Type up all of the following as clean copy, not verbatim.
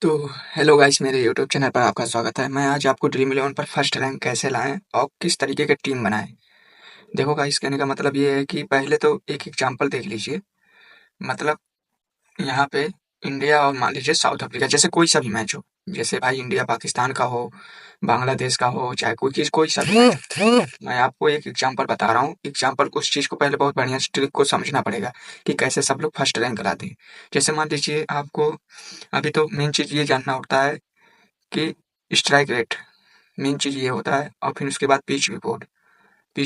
तो hello guys, मेरे YouTube channel पर आपका स्वागत है। मैं आज आपको ड्रीम इलेवन पर फर्स्ट रैंक कैसे लाएं और किस तरीके की टीम बनाएं। देखो गाइस, कहने का मतलब ये है कि पहले तो एक एग्जांपल देख लीजिए। मतलब यहाँ पे इंडिया और मान लीजिए साउथ अफ्रीका, जैसे कोई सा भी मैच हो, जैसे भाई इंडिया पाकिस्तान का हो, बांग्लादेश का हो, चाहे कोई सा भी मैच हो। मैं आपको एक एग्जांपल बता रहा हूँ। एग्जांपल को, उस चीज़ को पहले बहुत बढ़िया से ट्रिक को समझना पड़ेगा कि कैसे सब लोग फर्स्ट रैंक लाते हैं। जैसे मान लीजिए आपको अभी तो मेन चीज़ ये जानना होता है कि स्ट्राइक रेट, मेन चीज़ ये होता है। और फिर उसके बाद पिच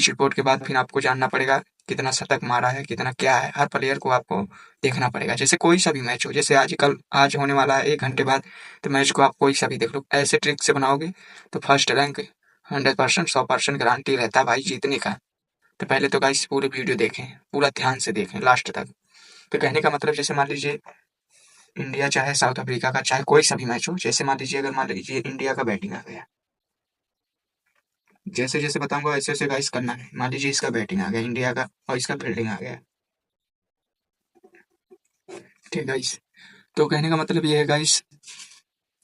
रिपोर्ट के बाद फिर आपको जानना पड़ेगा कितना शतक मारा है, कितना क्या है। हर प्लेयर को आपको देखना पड़ेगा। जैसे कोई सा भी मैच हो, जैसे आज होने वाला है 1 घंटे बाद, तो मैच को आप कोई सा भी देख लो। ऐसे ट्रिक से बनाओगे तो फर्स्ट रैंक 100%, 100% गारंटी रहता है भाई जीतने का। तो पहले तो गाइस पूरी वीडियो देखें, पूरा ध्यान से देखें लास्ट तक। तो कहने का मतलब, जैसे मान लीजिए इंडिया चाहे साउथ अफ्रीका का, चाहे कोई सा भी मैच हो। जैसे मान लीजिए, अगर मान लीजिए इंडिया का बैटिंग आ गया, जैसे जैसे बताऊंगा वैसे वैसे गाइस करना है। मान लीजिए इसका बैटिंग आ गया इंडिया का और इसका फील्डिंग आ गया। ठीक है गाइस, तो कहने का मतलब ये है गाइस,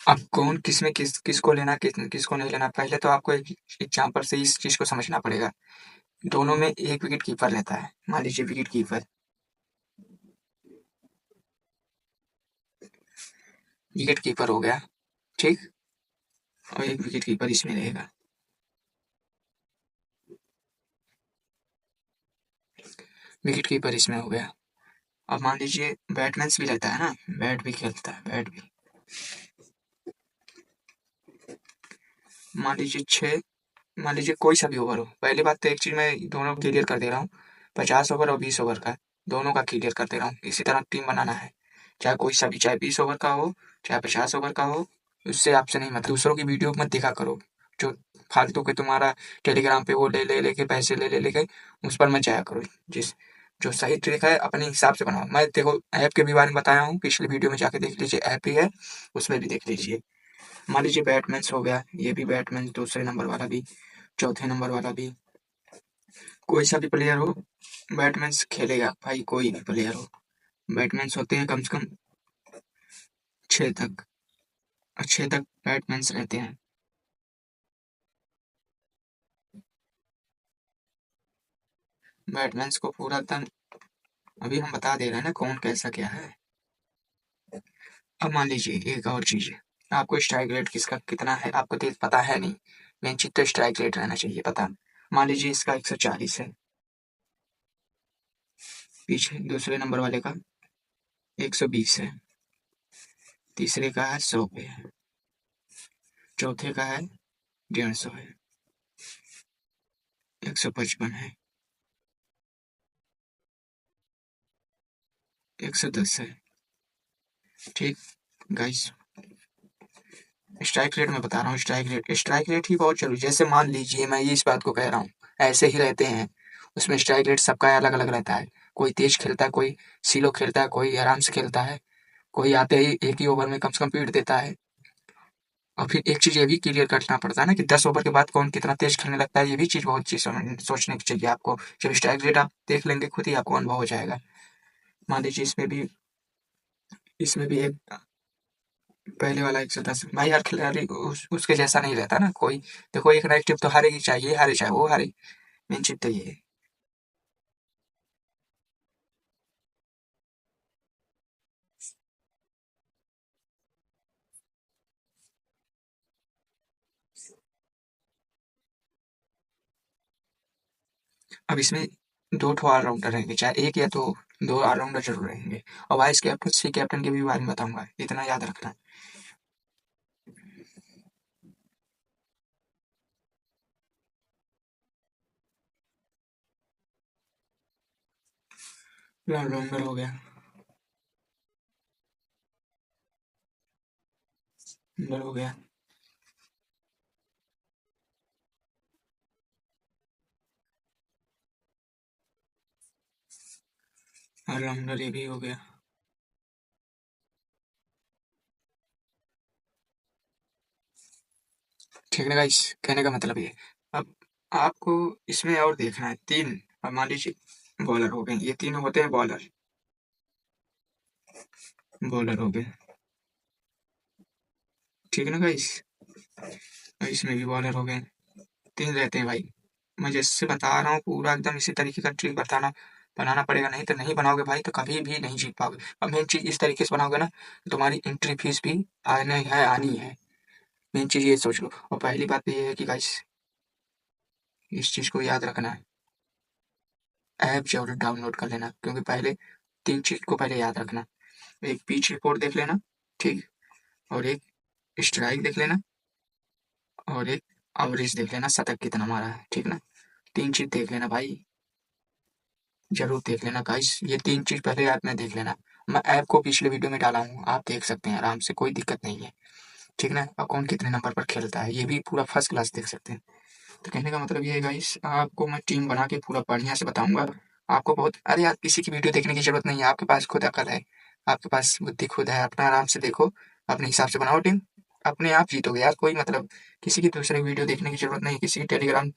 अब कौन किस में किसको लेना, किसको नहीं लेना। पहले तो आपको एक एग्जांपल से इस चीज को समझना पड़ेगा। दोनों में एक विकेट कीपर रहता है। मान लीजिए विकेट कीपर हो गया, ठीक। और एक विकेट कीपर इसमें रहेगा। विकेट कीपर इसमें हो गया। अब मान लीजिए बैटमैन भी रहता है ना, बैट भी खेलता है, बैट भी। मान लीजिए मान लीजिए कोई सा भी ओवर हो। पहली बात तो एक चीज मैं दोनों क्लियर कर दे रहा हूँ, 50 ओवर और 20 ओवर का, दोनों का क्लियर कर दे रहा हूँ। इसी तरह टीम बनाना है, चाहे कोई सा भी, चाहे 20 ओवर का हो, चाहे 50 ओवर का हो। उससे आपसे नहीं, मत दूसरों की वीडियो मत देखा करो। जो फालतू के तुम्हारा टेलीग्राम पे वो ले लेके पैसे ले लेके उस पर मत जाया करो। जिस जो सही ट्रिक है अपने हिसाब से बनाओ। मैं देखो ऐप के भी बारे में बताया हूँ, पिछली वीडियो में जाके देख लीजिए, ऐप ही है, उसमें भी देख लीजिए। मान लीजिए बैटमैन्स हो गया, ये भी बैटमैन, दूसरे नंबर वाला भी, चौथे नंबर वाला भी। कोई सा भी प्लेयर हो, बैटमैन्स खेलेगा भाई, कोई भी प्लेयर हो। बैटमैन्स होते हैं कम से कम 6 तक, और 6 तक बैटमैन्स रहते हैं। बैटमैन्स को पूरा एकदम अभी हम बता दे रहे हैं ना कौन कैसा क्या है। अब मान लीजिए एक और चीज है, आपको स्ट्राइक रेट किसका कितना है आपको पता है नहीं। मेन चीज तो स्ट्राइक रेट रहना चाहिए पता। मान लीजिए इसका 140 है, पीछे दूसरे नंबर वाले का 120 है, तीसरे का है 100 पे है, चौथे का है 150 है, 155 है, 110 है। ठीक गाइस, स्ट्राइक रेट मैं बता रहा हूँ। स्ट्राइक रेट ही बहुत जरूरी। जैसे मान लीजिए मैं ये इस बात को कह रहा हूँ, ऐसे ही रहते हैं। उसमें स्ट्राइक रेट सबका अलग अलग रहता है। कोई तेज खेलता है, कोई स्लो खेलता है, कोई आराम से खेलता है, कोई आते ही एक ही ओवर में कम से कम पीट देता है। और फिर एक चीज ये भी क्लियर करना पड़ता है ना कि 10 ओवर के बाद कौन कितना तेज खेलने लगता है। ये भी चीज बहुत चीज सोचने की चाहिए आपको। जब स्ट्राइक रेट आप देख लेंगे खुद ही आपको अनुभव हो जाएगा। मान लीजिए इसमें भी एक पहले वाला 110 भाई, हर खिलाड़ी उसके जैसा नहीं रहता ना कोई। देखो एक नेगेटिव तो हारेगी, चाहिए हारे चाहे वो हारे। मेन चीज तो ये है। अब इसमें दो ठो ऑलराउंडर रहेंगे, चाहे एक या दो ऑलराउंडर जरूर रहेंगे। और वाइस कैप्टन, सी कैप्टन के भी बारे में बताऊंगा, इतना याद रखना। ऑलराउंडर हो गया, ऑलराउंडर हो गया, ऑलराउंडर ये भी हो गया। ठीक है ना गाइस, कहने का मतलब ये। अब आपको इसमें और देखना है तीन। अब मान लीजिए बॉलर हो गए, ये तीनों होते हैं बॉलर। बॉलर हो गए, ठीक है ना गाइस। और इसमें भी बॉलर हो गए, 3 रहते हैं भाई। मैं जैसे बता रहा हूँ पूरा एकदम इसी तरीके का ट्रिक बनाना पड़ेगा, नहीं तो नहीं बनाओगे भाई तो कभी भी नहीं जीत पाओगे। और मेन चीज़ इस तरीके से बनाओगे ना, तुम्हारी एंट्री फीस भी आनी है। मेन चीज़ ये सोच लो। और पहली बात तो ये है कि गाइस इस चीज़ को याद रखना है, ऐप ज़रूर डाउनलोड कर लेना, क्योंकि पहले 3 चीज़ को पहले याद रखना। एक पिच रिपोर्ट देख लेना, ठीक? और एक स्ट्राइक देख लेना, और एक एवरेज देख लेना, शतक कितना मारा है, ठीक ना? 3 चीज़ देख लेना भाई, ज़रूर देख लेना गाइस। ये 3 चीज़ पहले ऐप में देख लेना। मैं ऐप को पिछले वीडियो में डाला हूँ, आप देख सकते हैं आराम से, कोई दिक्कत नहीं है, ठीक ना? और कौन कितने नंबर पर खेलता है, ये भी पूरा फर्स्ट क्लास देख सकते हैं। तो कहने का मतलब ये है गाइस, आपको मैं टीम बना के पूरा बढ़िया से बताऊँगा। आपको बहुत अरे यार किसी की वीडियो देखने की ज़रूरत नहीं है, आपके पास खुद अकल है, आपके पास बुद्धि खुद है, अपना आराम से देखो, अपने हिसाब से बनाओ टीम, अपने आप जीतोगे यार। कोई मतलब किसी की दूसरी वीडियो देखने की ज़रूरत नहीं है, किसी की टेलीग्राम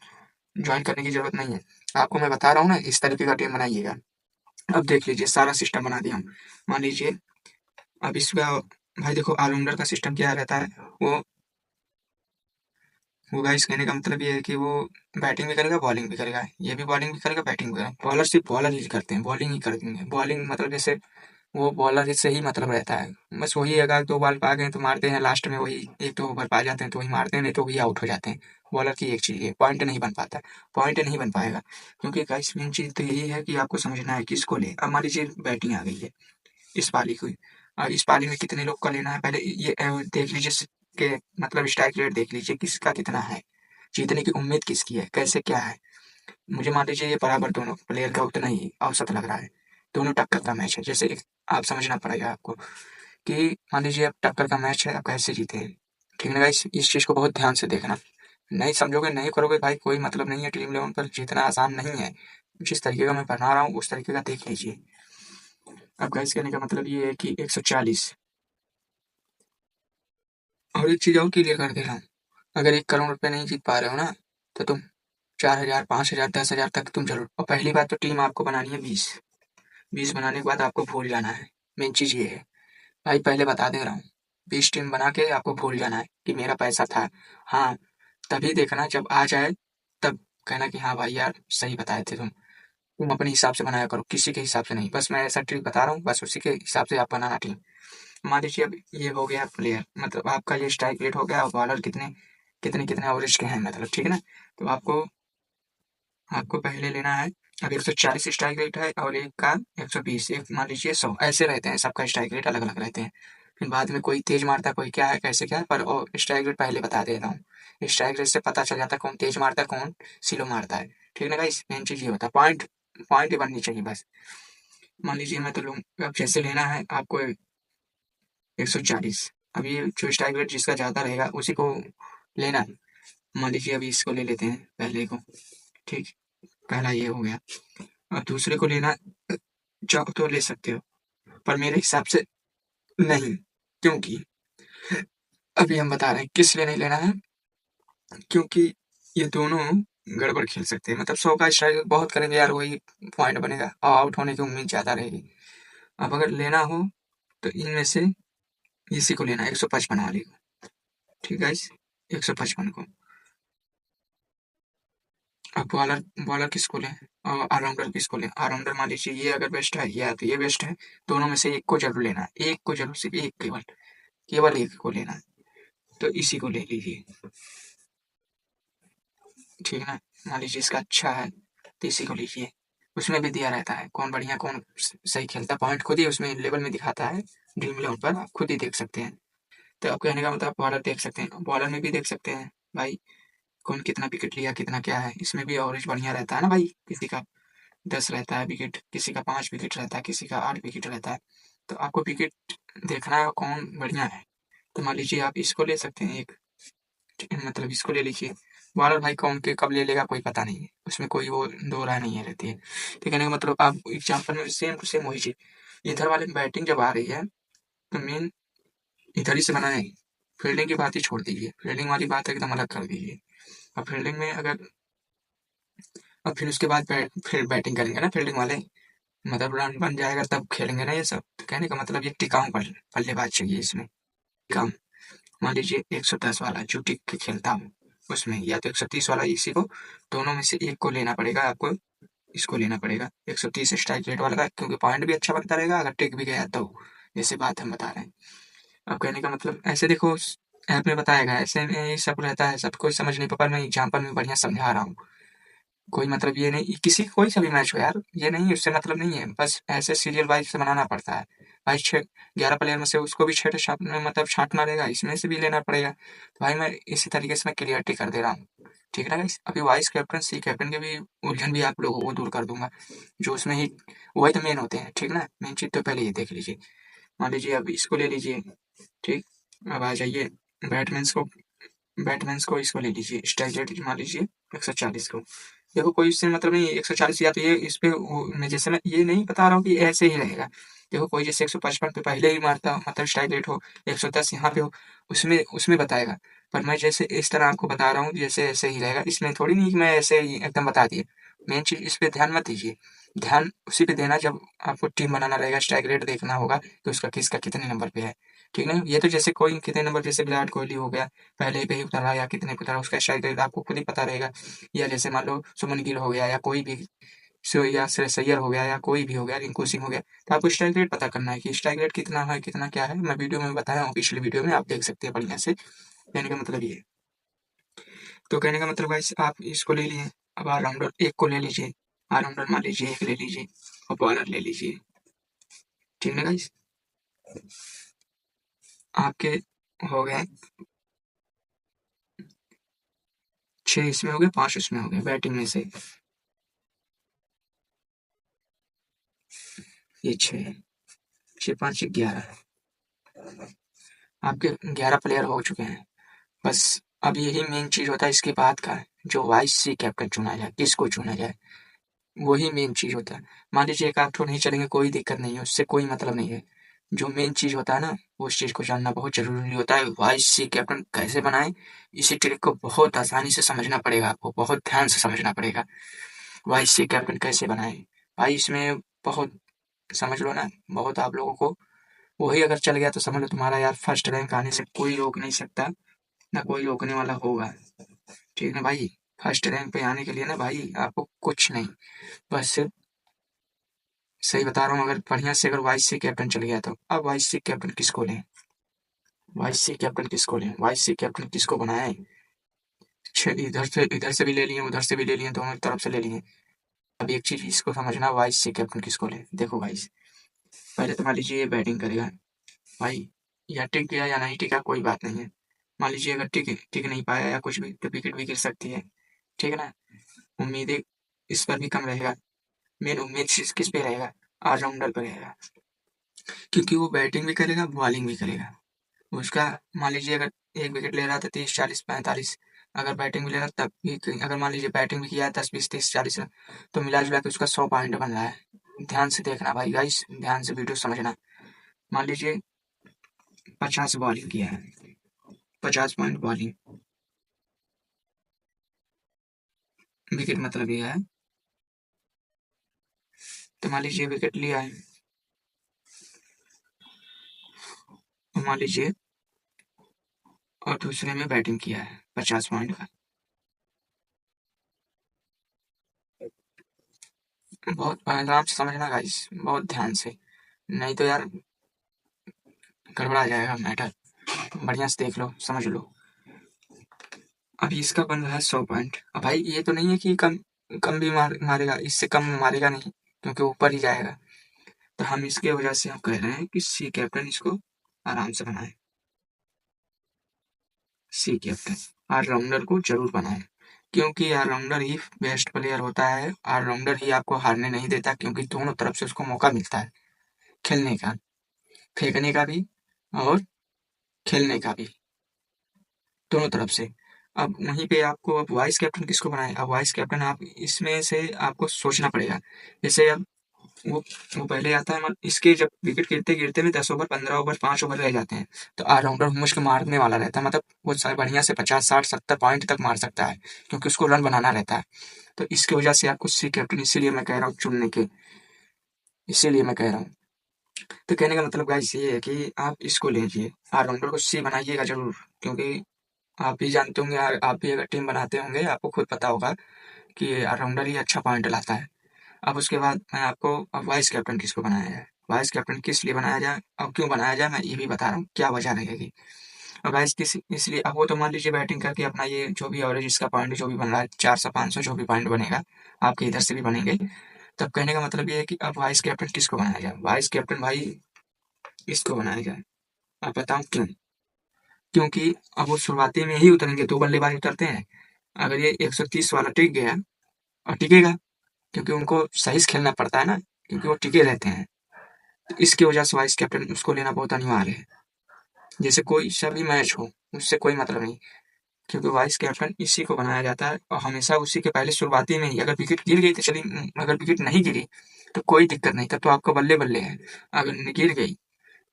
जॉइन करने की ज़रूरत नहीं है। आपको मैं बता रहा हूँ ना, इस तरीके का टीम बनाइएगा। अब देख लीजिए सारा सिस्टम बना दिया हूँ। मान लीजिए अब इसका भाई देखो ऑलराउंडर का सिस्टम क्या रहता है, वो गाइस कहने का मतलब ये है कि वो बैटिंग भी करेगा, बॉलिंग भी करेगा। ये भी बॉलिंग भी करेगा, बैटिंग भी करेगा। बॉलर सिर्फ बॉलर ही करते हैं, बॉलिंग ही करते हैं। बॉलिंग मतलब जैसे वो बॉलर से ही मतलब रहता है। बस वही अगर 2 बॉल पा गए तो मारते हैं, लास्ट में वही 1-2 ओवर पा जाते हैं तो वही मारते हैं, नहीं तो वही आउट हो जाते हैं। बॉलर की एक चीज़ ये पॉइंट नहीं बन पाता, पॉइंट नहीं बन पाएगा। क्योंकि गाइस मेन चीज़ तो यही है कि आपको समझना है किसको लें। अब मान लीजिए बैटिंग आ गई है इस पाली की, और इस पाली में कितने लोग का लेना है पहले ये देख लीजिए कि मतलब स्ट्राइक रेट देख लीजिए किसका कितना है, जीतने की उम्मीद किसकी है, कैसे क्या है। मुझे मान लीजिए ये बराबर दोनों प्लेयर का उतना ही औसत लग रहा है, दोनों टक्कर का मैच है। जैसे आप समझना पड़ेगा आपको कि मान लीजिए अब टक्कर का मैच है, आप कैसे जीते हैं, ठीक है गाइस? इस चीज़ को बहुत ध्यान से देखना। नहीं समझोगे, नहीं करोगे भाई, कोई मतलब नहीं है। ड्रीम इलेवन पर जीतना आसान नहीं है। जिस तरीके का मैं बना रहा हूँ उस तरीके का देख लीजिए। अब गाइस कहने का मतलब ये है कि 140। और एक चीज़ और क्लियर कर दे रहा हूँ, अगर 1 करोड़ रुपए नहीं जीत पा रहे हो ना, तो तुम 4,000, 5,000, 10,000 तक तुम ज़रूर। और पहली बात तो टीम आपको बनानी है 20। 20 बनाने के बाद आपको भूल जाना है। मेन चीज़ ये है भाई, पहले बता दे रहा हूँ, 20 टीम बना के आपको भूल जाना है कि मेरा पैसा था। हाँ, तभी देखना जब आ जाए, तब कहना कि हाँ भाई यार सही बताए थे तुम। तुम अपने हिसाब से बनाया करो, किसी के हिसाब से नहीं। बस मैं ऐसा ट्रिक बता रहा हूँ, बस उसी के हिसाब से आप बनाना टीम। मान लीजिए अब ये हो गया प्लेयर, मतलब आपका ये स्ट्राइक रेट हो गया और बॉलर कितने कितने कितने एवरेज के हैं, मतलब ठीक है ना? तो आपको आपको पहले लेना है। अब 140 स्ट्राइक रेट है और एक का 120, एक मान लीजिए 100, ऐसे रहते हैं, सबका स्ट्राइक रेट अलग अलग रहते हैं। फिर बाद में कोई तेज मारता है, कोई क्या है कैसे क्या है, पर स्ट्राइक रेट पहले बता दे रहा हूँ। स्ट्राइक रेट से पता चल जाता है कौन तेज मारता है, कौन स्लो मारता है, ठीक है ना गाइस? मेन चीज ये होता है, पॉइंट पॉइंट ही बननी चाहिए बस। मान लीजिए मैं तो लूँ, अब जैसे लेना है आपको 140। अब ये जो स्ट्राइक रेट जिसका ज़्यादा रहेगा उसी को लेना है। मान लीजिए अभी इसको ले लेते हैं पहले को, ठीक? पहला ये हो गया। और दूसरे को लेना चाहो तो ले सकते हो, पर मेरे हिसाब से नहीं, क्योंकि अभी हम बता रहे हैं किस लिए नहीं लेना है। क्योंकि ये दोनों गड़बड़ खेल सकते हैं, मतलब 100 का स्ट्राइक बहुत करेंगे यार, वही पॉइंट बनेगा और आउट होने की उम्मीद ज़्यादा रहेगी। अब अगर लेना हो तो इनमें से इसी को लेना है, 155 वाले को, ठीक है? 155 को। अब बॉलर बॉलर किसको लें और ऑलराउंडर किसको लें? ऑलराउंडर मान लीजिए ये अगर बेस्ट है या तो ये बेस्ट है, दोनों में से एक को जरूर लेना है, एक को जरूर, सिर्फ एक, केवल केवल एक को लेना है। तो इसी को ले लीजिए, ठीक है ना? मान लीजिए इसका अच्छा है तो इसी को लीजिए। उसमें भी दिया रहता है कौन बढ़िया कौन सही खेलता है, पॉइंट खुद ही उसमें लेवल में दिखाता है। ड्रीम इलेवन पर आप खुद ही देख सकते हैं। तो अब कहने का मतलब बॉलर देख सकते हैं, बॉलर में भी देख सकते हैं भाई, कौन कितना विकेट लिया कितना क्या है। इसमें भी एवरेज बढ़िया रहता है ना भाई, किसी का 10 रहता है विकेट, किसी का 5 विकेट रहता है, किसी का 8 विकेट रहता है। तो आपको विकेट देखना है कौन बढ़िया है। तो मान लीजिए आप इसको ले सकते हैं एक, मतलब इसको ले लीजिए। बॉलर भाई कौन के कब ले लेगा कोई पता नहीं है, उसमें कोई वो दो राय नहीं है रहती है। तो कहने का मतलब आप एग्जाम्पल में सेम टू सेम वही चीज, इधर वाले बैटिंग जब आ रही है तो मेन इधर ही से बनाए। फील्डिंग की बात ही छोड़ दीजिए, फील्डिंग वाली बात एकदम अलग कर दीजिए। अब फील्डिंग में अगर अब फिर उसके बाद फिर बैटिंग करेंगे ना फील्डिंग वाले, मतलब रन बन जाएगा तब खेलेंगे ना ये सब। तो कहने का मतलब ये टिकाऊ बल्लेबाज चाहिए इसमें, टिकाऊ। मान लीजिए 110 वाला जो टिक के खेलता हूँ उसमें, या तो 130 वाला, इसी को दोनों में से एक को लेना पड़ेगा आपको। इसको लेना पड़ेगा 130 स्ट्राइक रेट वाला का, क्योंकि पॉइंट भी अच्छा बनता रहेगा अगर टिक भी गया तो। जैसे बात हम बता रहे हैं। अब कहने का मतलब ऐसे देखो, ऐप में बताएगा, ऐसे में ये सब रहता है, सब कोई समझ नहीं पाता। मैं एग्जाम्पल में बढ़िया समझा रहा हूँ। कोई मतलब ये नहीं, किसी कोई सा भी मैच हो यार, ये नहीं, उससे मतलब नहीं है, बस ऐसे सीरियल वाइज से बनाना पड़ता है भाई। 11 प्लेयर में से उसको भी 6 मतलब छांटना रहेगा, इसमें से भी लेना पड़ेगा। तो भाई मैं इसी तरीके से मैं क्लियरिटी कर दे रहा हूँ, ठीक है ना guys? अभी वाइस कैप्टन, सी कैप्टन के भी उलझन भी आप लोगों को दूर कर दूंगा, जो उसमें ही वही तो मेन होते हैं, ठीक ना। मेन चीज तो पहले ये देख लीजिए। मान लीजिए अब इसको ले लीजिए, ठीक। अब आ जाइए बैटमैन को, इसको ले लीजिए, स्ट्राइक रेट मान लीजिए 140 को। देखो कोई इससे मतलब नहीं, 140 या तो ये इस पे मैं जैसे मैं ये नहीं बता रहा हूँ कि ऐसे ही रहेगा। देखो कोई जैसे 155 पे पहले ही मारता मतलब स्ट्राइक रेट हो, 110 यहाँ पे हो, उसमें उसमें बताएगा। पर मैं जैसे इस तरह आपको बता रहा हूँ, जैसे ऐसे ही रहेगा, इसमें थोड़ी नहीं कि मैं ऐसे ही एकदम बता दिए। मेन चीज इस पे ध्यान मत दीजिए, ध्यान उसी पे देना जब आपको टीम बनाना रहेगा, स्ट्राइक रेट देखना होगा कि उसका किसका कितने नंबर पे है, ठीक है। ये तो जैसे कोई कितने नंबर, जैसे विराट कोहली हो गया, पहले पे ही उतरा या कितने पे उतरा, उसका स्ट्राइक रेट आपको खुद ही पता रहेगा। या जैसे मान लो सुमन गिल हो गया, या कोई भी या श्रेयस अय्यर हो गया, या कोई भी हो गया, रिंकू सिंह हो गया, तो आपको स्ट्राइक रेट पता करना है कि स्ट्राइक रेट कितना है, कितना क्या है। मैं वीडियो में बताया हूँ, पिछली वीडियो में आप देख सकते हैं बढ़िया से। कहने का मतलब ये, तो कहने का मतलब गाइस आप इसको ले लिए। अब ऑलराउंडर एक को ले लीजिए, ऑलराउंडर मान लीजिए एक ले लीजिए, और बॉलर ले लीजिए, ठीक है गाइस। आपके हो गए 6 इसमें हो गए, 5 उसमें हो गए बैटिंग में से। ये 6, 6 5 11, आपके 11 प्लेयर हो चुके हैं। बस अब यही मेन चीज होता है इसके बाद का, जो वाइस सी कैप्टन चुना जाए, किसको चुना जाए, वही मेन चीज होता है। मान लीजिए एक आध ठो नहीं चलेंगे, कोई दिक्कत नहीं है, उससे कोई मतलब नहीं है। जो मेन चीज होता है ना, उस चीज को जानना बहुत जरूरी होता है। वाइस सी कैप्टन कैसे बनाए, इसी ट्रिक को बहुत आसानी से समझना पड़ेगा आपको, बहुत ध्यान से समझना पड़ेगा। वाइस सी कैप्टन कैसे बनाए भाई, इसमें बहुत समझ लो ना, बहुत आप लोगों को वही अगर चल गया तो समझ लो तुम्हारा यार फर्स्ट रैंक आने से कोई रोक नहीं सकता, ना कोई रोकने वाला होगा, ठीक है ना भाई। फर्स्ट रैंक पे आने के लिए ना भाई आपको कुछ नहीं, बस सिर्फ सही बता रहा हूँ, अगर बढ़िया से अगर वाइस सी कैप्टन चल गया तो। अब वाइस सी कैप्टन किसको लें, वाइस सी कैप्टन किसको लें, वाइस सी कैप्टन किसको बनाए। इधर से भी ले लिए, उधर से भी ले लिए, दोनों तरफ से ले लिए। अब एक चीज इसको समझना, वाइस सी कैप्टन किसको लें। देखो गाइस, पहले तो मान लीजिए ये बैटिंग करेगा भाई, या टिक गया या नहीं टिका कोई बात नहीं है। मान लीजिए अगर टिक टिक नहीं पाया या कुछ भी, तो विकेट भी गिर सकती है, ठीक है ना। उम्मीदें इस पर भी कम रहेगा। मेन उम्मीद किस पे रहेगा, ऑलराउंडर पे रहेगा, क्योंकि वो बैटिंग भी करेगा, बॉलिंग भी करेगा। उसका मान लीजिए अगर एक विकेट ले रहा था 30 40 45, अगर बैटिंग भी ले रहा तब भी, अगर मान लीजिए बैटिंग भी किया 10 20 30 40 रन, तो मिला जुला के उसका 100 पॉइंट बन रहा है। ध्यान से देखना भाई गाइस, ध्यान से वीडियो समझना। मान लीजिए 50 बॉलिंग किया है, 50 पॉइंट बॉलिंग, विकेट मतलब ये है। तो मान लीजिए विकेट लिया है, तो मान लीजिए और दूसरे में बैटिंग किया है 50 पॉइंट का। बहुत आराम से समझना गाइस, बहुत ध्यान से, नहीं तो यार गड़बड़ा जाएगा मैटर। बढ़िया से देख लो, समझ लो। अभी इसका बन रहा है 100 पॉइंट। अब भाई ये तो नहीं है कि कम कम भी मारेगा, इससे कम मारेगा नहीं, क्योंकि ऊपर ही जाएगा। तो हम इसके वजह से हम कह रहे हैं कि सी कैप्टन इसको आराम से बनाए, सी कैप्टन ऑलराउंडर को जरूर बनाए, क्योंकि ऑलराउंडर ही बेस्ट प्लेयर होता है। ऑलराउंडर ही आपको हारने नहीं देता, क्योंकि दोनों तरफ से उसको मौका मिलता है खेलने का, फेंकने का भी और खेलने का भी, दोनों तरफ से। अब वहीं पे आपको अब वाइस कैप्टन किसको बनाए, अब वाइस कैप्टन आप इसमें से आपको सोचना पड़ेगा। जैसे अब वो वो पहले आता है, इसके जब विकेट गिरते गिरते में 10 ओवर 15 ओवर 5 ओवर रह जाते हैं, तो ऑलराउंडर मुश्किल मारने वाला रहता है, मतलब वो बढ़िया से 50 60 70 पॉइंट तक मार सकता है, क्योंकि उसको रन बनाना रहता है। तो इसकी वजह से आपको सी कैप्टन इसीलिए मैं कह रहा हूँ चुनने के, इसीलिए मैं कह रहा हूँ। तो कहने का मतलब गाइस ये है कि आप इसको लीजिए, ऑलराउंडर को सी बनाइएगा ज़रूर, क्योंकि आप भी जानते होंगे, आप भी अगर टीम बनाते होंगे आपको खुद पता होगा कि ऑलराउंडर ही अच्छा पॉइंट लाता है। अब उसके बाद मैं आपको अब वाइस कैप्टन किसको बनाया जाए, वाइस कैप्टन किस लिए बनाया जाए और क्यों बनाया जाए, मैं ये भी बता रहा हूँ क्या वजह रहेगी। और गाइस किस इसलिए, अब वो तो मान लीजिए बैटिंग करके अपना ये जो भी एवरेज इसका पॉइंट जो भी बन रहा है 400-500 जो भी पॉइंट बनेगा, आपके इधर से भी बनेंगे। तब कहने का मतलब ये है कि अब वाइस कैप्टन किसको बनाया जाए, वाइस कैप्टन भाई इसको बनाया जाए। आप बताऊं क्यों? क्योंकि अब वो शुरुआती में ही उतरेंगे, 2 बल्लेबाज उतरते हैं। अगर ये 130 वाला टिक गया और टिकेगा, क्योंकि उनको सही से खेलना पड़ता है ना, क्योंकि वो टिके रहते हैं। तो इसकी वजह से वाइस कैप्टन उसको लेना बहुत अनिवार्य है। जैसे कोई सा भी मैच हो, उससे कोई मतलब नहीं, क्योंकि वाइस कैप्टन इसी को बनाया जाता है और हमेशा उसी के पहले शुरुआती में ही अगर विकेट गिर गई तो चलिए, अगर विकेट नहीं गिरी तो कोई दिक्कत नहीं, तब तो आपका बल्ले-बल्ले है। अगर गिर गई,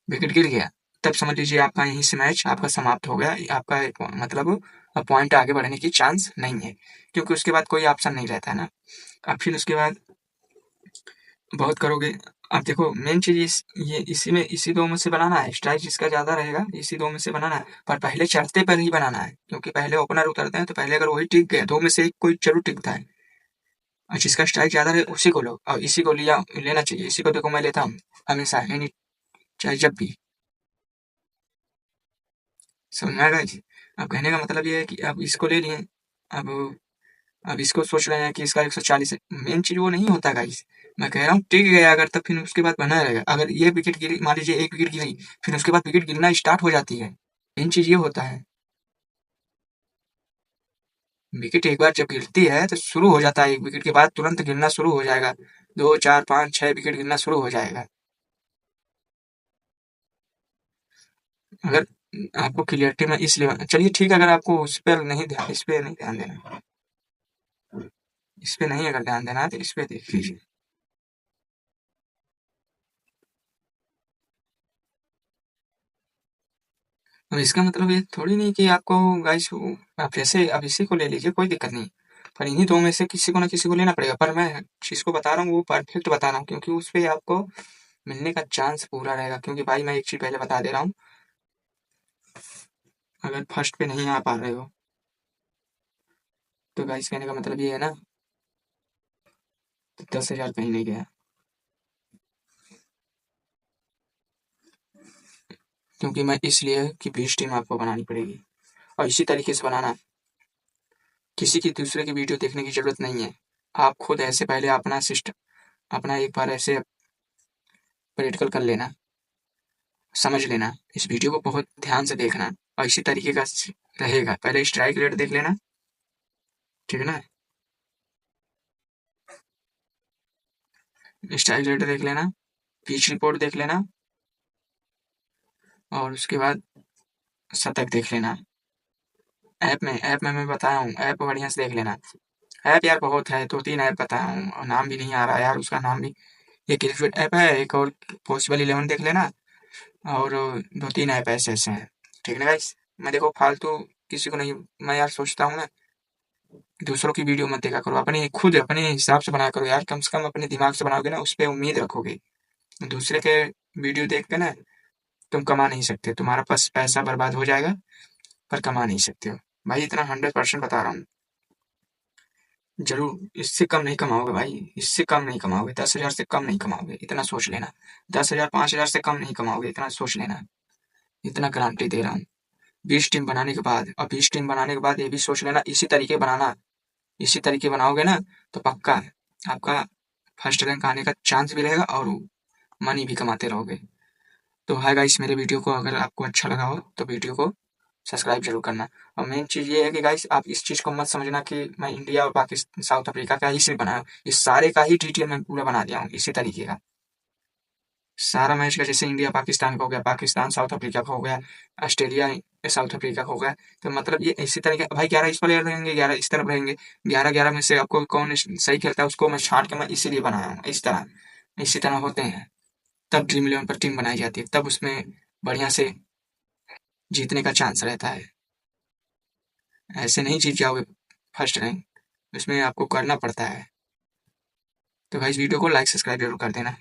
विकेट गिर गया, तब समझ लीजिए आपका यहीं से मैच आपका समाप्त हो गया। आपका मतलब अब पॉइंट आगे बढ़ने की चांस नहीं है, क्योंकि उसके बाद कोई ऑप्शन नहीं रहता है ना। अब फिर उसके बाद बहुत करोगे। अब देखो मेन चीज़ ये इसी में इसी 2 में से बनाना है, स्ट्राइक जिसका ज़्यादा रहेगा इसी 2 में से बनाना है, पर पहले चढ़ते पर ही बनाना है, क्योंकि पहले ओपनर उतरते हैं तो पहले अगर वही टिक गया, 2 में से एक कोई ज़रूर टिकता है और जिसका स्ट्राइक ज़्यादा रहे उसी को लो और इसी को लेना चाहिए। इसी को देखो मैं लेता हूँ हमेशा, एनी चाहे जब भी। समझ में आया गाइस? अब कहने का मतलब ये है कि अब इसको ले लिए, अब अब इसको सोच रहे हैं कि इसका 140 है। मेन चीज़ वो नहीं होता गाइस, मैं कह रहा हूँ टिक गया अगर, तब फिर उसके बाद बना रहेगा। अगर ये विकेट गिरी, मान लीजिए 1 विकेट गिरी, फिर उसके बाद विकेट गिरना स्टार्ट हो जाती है। मेन चीज़ ये होता है, विकेट एक बार जब गिरती है तो शुरू हो जाता है, 1 विकेट के बाद तुरंत गिरना शुरू हो जाएगा। 2, 4, 5, 6 विकेट गिरना शुरू हो जाएगा। अगर आपको क्लियरिटी में इसलिए चलिए ठीक है, अगर आपको इस पे नहीं ध्यान देना, इस पे नहीं अगर ध्यान देना है तो इस पे देख लीजिए। अब इसका मतलब ये थोड़ी नहीं कि आपको गाइस आप जैसे अब इसी को ले लीजिए, कोई दिक्कत नहीं, पर इन्हीं दो में से किसी को ना किसी को लेना पड़ेगा। पर मैं जिसको बता रहा हूँ वो परफेक्ट बता रहा हूँ, क्योंकि उस पे आपको मिलने का चांस पूरा रहेगा। क्योंकि भाई मैं एक चीज पहले बता दे रहा हूँ, अगर फर्स्ट पे नहीं आ पा रहे हो तो गाइस कहने का मतलब ये है ना, तो 10,000 कहीं नहीं गया, क्योंकि मैं इसलिए कि 20 टीम आपको बनानी पड़ेगी और इसी तरीके से बनाना। किसी की दूसरे की वीडियो देखने की जरूरत नहीं है, आप खुद ऐसे पहले अपना सिस्टम, अपना एक बार ऐसे प्रैक्टिकल कर लेना, समझ लेना, इस वीडियो को बहुत ध्यान से देखना और इसी तरीके का रहेगा। पहले स्ट्राइक रेट देख लेना, ठीक है ना, स्ट्राइक रेट देख लेना, पिच रिपोर्ट देख लेना और उसके बाद शतक देख लेना। ऐप में मैं बताया हूँ, ऐप बढ़िया से देख लेना। ऐप यार बहुत है, 2-3 ऐप बताया हूँ और नाम भी नहीं आ रहा यार उसका नाम भी। एक क्रिकेट ऐप है, एक और पॉसिबल 11 देख लेना और 2-3 ऐप ऐसे-ऐसे हैं। ठीक है ना गाइस? मैं देखो फालतू किसी को नहीं, मैं यार सोचता हूँ ना, दूसरों की वीडियो मत देखा करो, अपनी खुद अपने हिसाब से बनाया करो यार, कम से कम अपने दिमाग से बनाओगे ना, उस पे उम्मीद रखोगे। दूसरे के वीडियो देख के ना तुम कमा नहीं सकते, तुम्हारा बस पैसा बर्बाद हो जाएगा, पर कमा नहीं सकते हो। भाई इतना 100% बता रहा हूँ। ज़रूर, इससे कम नहीं कमाओगे भाई, इससे कम नहीं कमाओगे, 10,000 से कम नहीं कमाओगे, इतना सोच लेना। 10,000 5,000 से कम नहीं कमाओगे, इतना सोच लेना। इतना गारंटी दे रहा हूँ। 20 टीम बनाने के बाद, और 20 टीम बनाने के बाद ये भी सोच लेना इसी तरीके बनाना, इसी तरीके बनाओगे ना तो पक्का है, आपका फर्स्ट रैंक आने का चांस भी रहेगा और मनी भी कमाते रहोगे। तो हाय गाइस, मेरे वीडियो को अगर आपको अच्छा लगा हो तो वीडियो को सब्सक्राइब जरूर करना। और मेन चीज़ ये है कि गाइस आप इस चीज़ को मत समझना कि मैं इंडिया और पाकिस्तान साउथ अफ्रीका का ही सिर्फ बनाया हूँ, इस सारे का ही डिटेल मैं पूरा बना दिया हूँ इसी तरीके का। सारा मैच का, जैसे इंडिया पाकिस्तान का हो गया, पाकिस्तान साउथ अफ्रीका का हो गया, ऑस्ट्रेलिया साउथ अफ्रीका का हो गया, तो मतलब ये इसी तरीके भाई 11 इस प्लेयर रहेंगे, 11 इस तरफ रहेंगे, 11-11 में से आपको कौन सही खेलता है उसको मैं छांट के मैं इसीलिए बनाया हूँ इस तरह। इसी तरह होते हैं, तब ड्रीम इलेवन पर टीम बनाई जाती है, तब उसमें बढ़िया से जीतने का चांस रहता है। ऐसे नहीं जीत जाओगे फर्स्ट रैंक, उसमें आपको करना पड़ता है। तो भाई इस वीडियो को लाइक सब्सक्राइब जरूर कर देना।